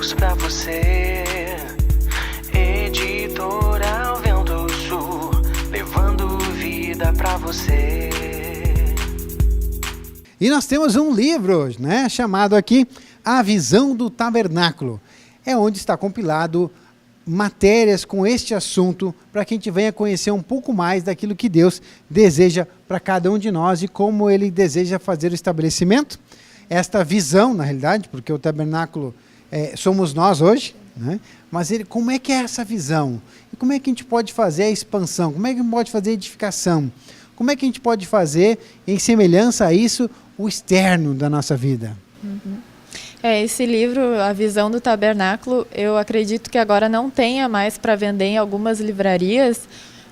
livros pra você. Editorial Vento Sul, levando vida pra você. E nós temos um livro, né, chamado aqui A Visão do Tabernáculo. É onde está compilado matérias com este assunto, para que a gente venha conhecer um pouco mais daquilo que Deus deseja para cada um de nós e como Ele deseja fazer o estabelecimento. Esta visão, na realidade, porque o tabernáculo somos nós hoje, né? Mas como é que é essa visão? E como é que a gente pode fazer a expansão? Como é que a gente pode fazer a edificação? Como é que a gente pode fazer, em semelhança a isso, o externo da nossa vida? Esse livro, A Visão do Tabernáculo, eu acredito que agora não tenha mais para vender em algumas livrarias,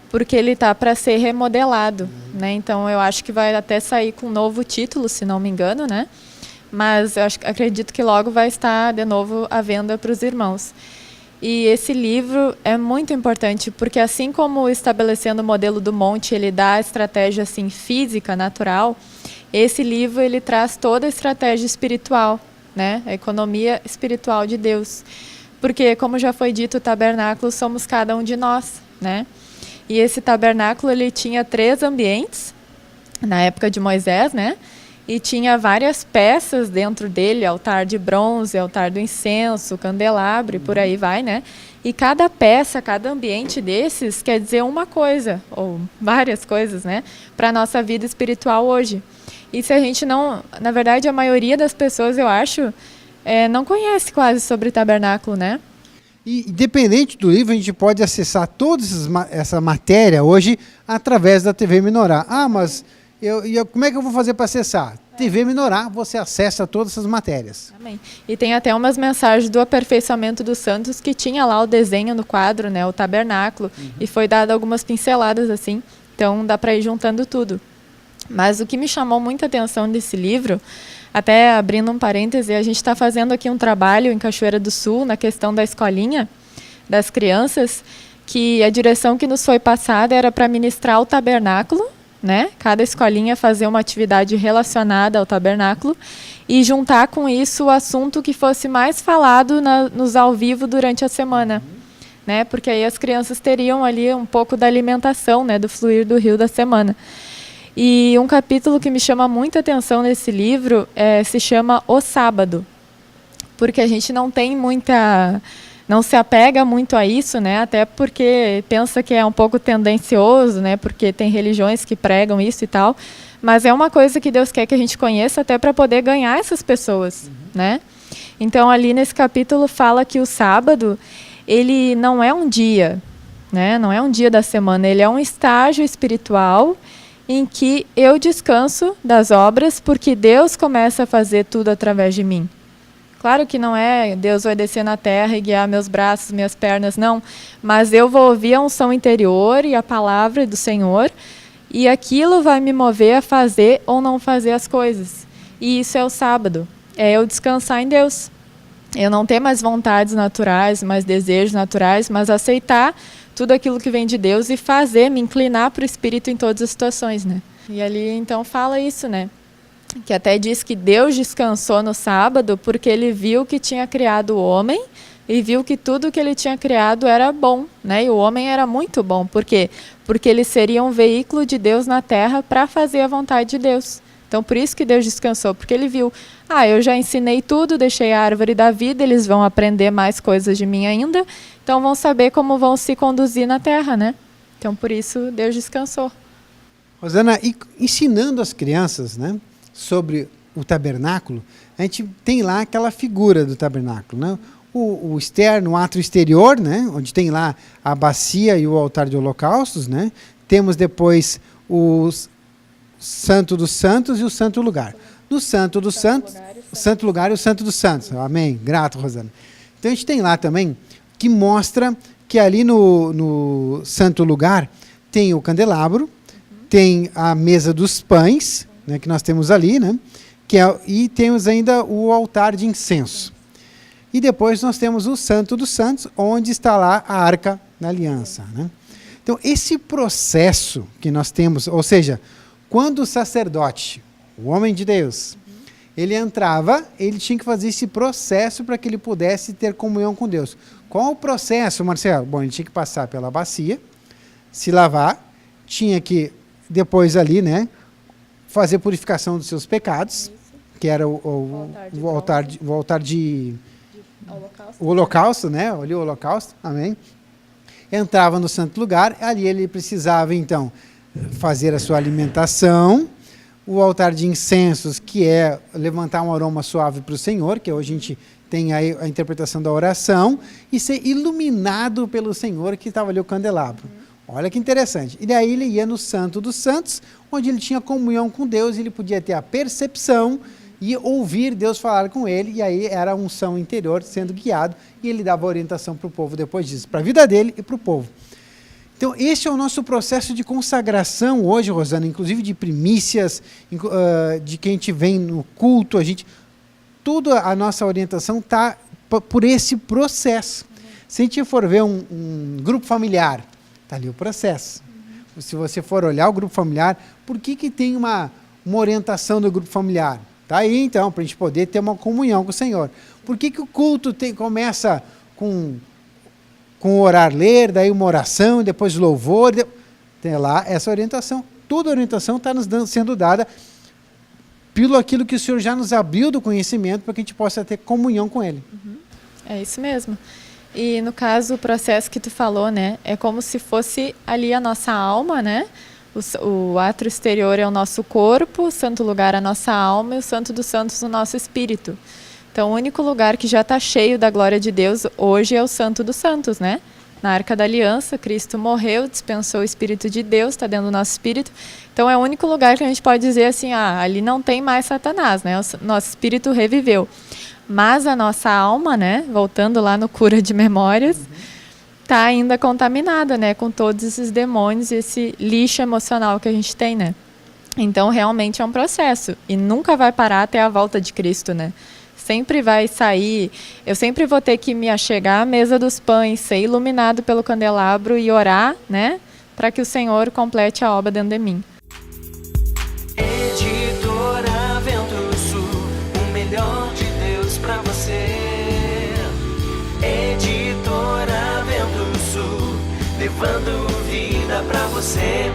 porque ele está para ser remodelado, né? Então eu acho que vai até sair com um novo título, se não me engano, né? Mas eu acredito que logo vai estar de novo à venda para os irmãos. E esse livro é muito importante, porque assim como estabelecendo o modelo do monte, ele dá a estratégia assim, física, natural, esse livro ele traz toda a estratégia espiritual, né? A economia espiritual de Deus. Porque, como já foi dito, o tabernáculo somos cada um de nós, né? E esse tabernáculo ele tinha 3 ambientes, na época de Moisés, né? E tinha várias peças dentro dele, altar de bronze, altar do incenso, candelabro, e por aí vai, né? E cada peça, cada ambiente desses quer dizer uma coisa, ou várias coisas, né? Para a nossa vida espiritual hoje. E se a gente não... Na verdade, a maioria das pessoas, eu acho, não conhece quase sobre tabernáculo, né? E, independente do livro, a gente pode acessar toda essa matéria hoje através da TV Menorá. Ah, mas como é que eu vou fazer para acessar? TV Menorá, você acessa todas essas matérias. Amém. E tem até umas mensagens do aperfeiçoamento dos santos que tinha lá o desenho no quadro, né, o tabernáculo, e foi dado algumas pinceladas assim, então dá para ir juntando tudo. Mas o que me chamou muita atenção desse livro, até abrindo um parêntese, a gente está fazendo aqui um trabalho em Cachoeira do Sul, na questão da escolinha das crianças, que a direção que nos foi passada era para ministrar o tabernáculo, né? Cada escolinha fazer uma atividade relacionada ao tabernáculo e juntar com isso o assunto que fosse mais falado nos ao vivo durante a semana, né? Porque aí as crianças teriam ali um pouco da alimentação, né? Do fluir do rio da semana. E um capítulo que me chama muita atenção nesse livro se chama O Sábado, porque a gente não se apega muito a isso, né? Até porque pensa que é um pouco tendencioso, né? Porque tem religiões que pregam isso e tal, mas é uma coisa que Deus quer que a gente conheça até para poder ganhar essas pessoas, né? Então ali nesse capítulo fala que o sábado ele não é um dia, né? Não é um dia da semana, ele é um estágio espiritual em que eu descanso das obras, porque Deus começa a fazer tudo através de mim. Claro que não é Deus vai descer na terra e guiar meus braços, minhas pernas, não. Mas eu vou ouvir a unção interior e a palavra do Senhor, e aquilo vai me mover a fazer ou não fazer as coisas. E isso é o sábado, é eu descansar em Deus. Eu não ter mais vontades naturais, mais desejos naturais, mas aceitar tudo aquilo que vem de Deus e fazer, me inclinar para o Espírito em todas as situações, né? E ali, então, fala isso, né? Que até diz que Deus descansou no sábado porque ele viu que tinha criado o homem e viu que tudo que ele tinha criado era bom, né? E o homem era muito bom. Por quê? Porque ele seria um veículo de Deus na terra para fazer a vontade de Deus. Então, por isso que Deus descansou, porque ele viu, eu já ensinei tudo, deixei a árvore da vida, eles vão aprender mais coisas de mim ainda, então vão saber como vão se conduzir na terra, né? Então, por isso, Deus descansou. Rosana, e ensinando as crianças, né, sobre o tabernáculo, a gente tem lá aquela figura do tabernáculo, né? O externo, o átrio exterior, né, onde tem lá a bacia e o altar de holocaustos, né? Temos depois o Santo dos Santos e o Santo Lugar. No Santo dos Santos, o Santo Lugar e o Santo dos Santos. Amém. Grato, Rosana. Então a gente tem lá também que mostra que ali no Santo Lugar tem o candelabro, tem a mesa dos pães, né, que nós temos ali, né? E temos ainda o altar de incenso. E depois nós temos o Santo dos Santos, onde está lá a Arca da Aliança, né? Então, esse processo que nós temos, ou seja, quando o sacerdote, o homem de Deus, ele entrava, ele tinha que fazer esse processo para que ele pudesse ter comunhão com Deus. Qual o processo, Marcelo? Bom, ele tinha que passar pela bacia, se lavar, tinha que depois ali, né, fazer purificação dos seus pecados, que era o holocausto, né? Ali o holocausto, amém? Entrava no santo lugar, ali ele precisava então fazer a sua alimentação, o altar de incensos, que é levantar um aroma suave para o Senhor, que hoje a gente tem aí a interpretação da oração, e ser iluminado pelo Senhor, que estava ali o candelabro. Olha que interessante. E daí ele ia no Santo dos Santos, onde ele tinha comunhão com Deus, ele podia ter a percepção e ouvir Deus falar com ele, e aí era a unção interior sendo guiado, e ele dava orientação para o povo depois disso, para a vida dele e para o povo. Então, este é o nosso processo de consagração hoje, Rosana, inclusive de primícias, de quem a gente vem no culto, toda a nossa orientação está por esse processo. Se a gente for ver um grupo familiar, está ali o processo. Se você for olhar o grupo familiar, por que tem uma orientação do grupo familiar? Está aí, então, para a gente poder ter uma comunhão com o Senhor. Por que o culto começa com orar, ler, daí uma oração, depois louvor? Tem lá essa orientação. Toda a orientação está nos sendo dada pelo aquilo que o Senhor já nos abriu do conhecimento, para que a gente possa ter comunhão com Ele. É isso mesmo. E no caso, o processo que tu falou, né, é como se fosse ali a nossa alma, né? O átrio exterior é o nosso corpo, o santo lugar é a nossa alma e o santo dos santos o nosso espírito. Então, o único lugar que já está cheio da glória de Deus hoje é o santo dos santos, né? Na Arca da Aliança, Cristo morreu, dispensou o Espírito de Deus, está dentro do nosso espírito. Então, é o único lugar que a gente pode dizer assim, ali não tem mais Satanás, né? O nosso espírito reviveu. Mas a nossa alma, né, voltando lá no Cura de Memórias, está ainda contaminada, né, com todos esses demônios e esse lixo emocional que a gente tem, né? Então, realmente é um processo e nunca vai parar até a volta de Cristo, né? Sempre vai sair, eu sempre vou ter que me achegar à mesa dos pães, ser iluminado pelo candelabro e orar, né, para que o Senhor complete a obra dentro de mim. Editora Vento Sul, o melhor de Deus pra você. Editora Vento Sul, levando vida pra você.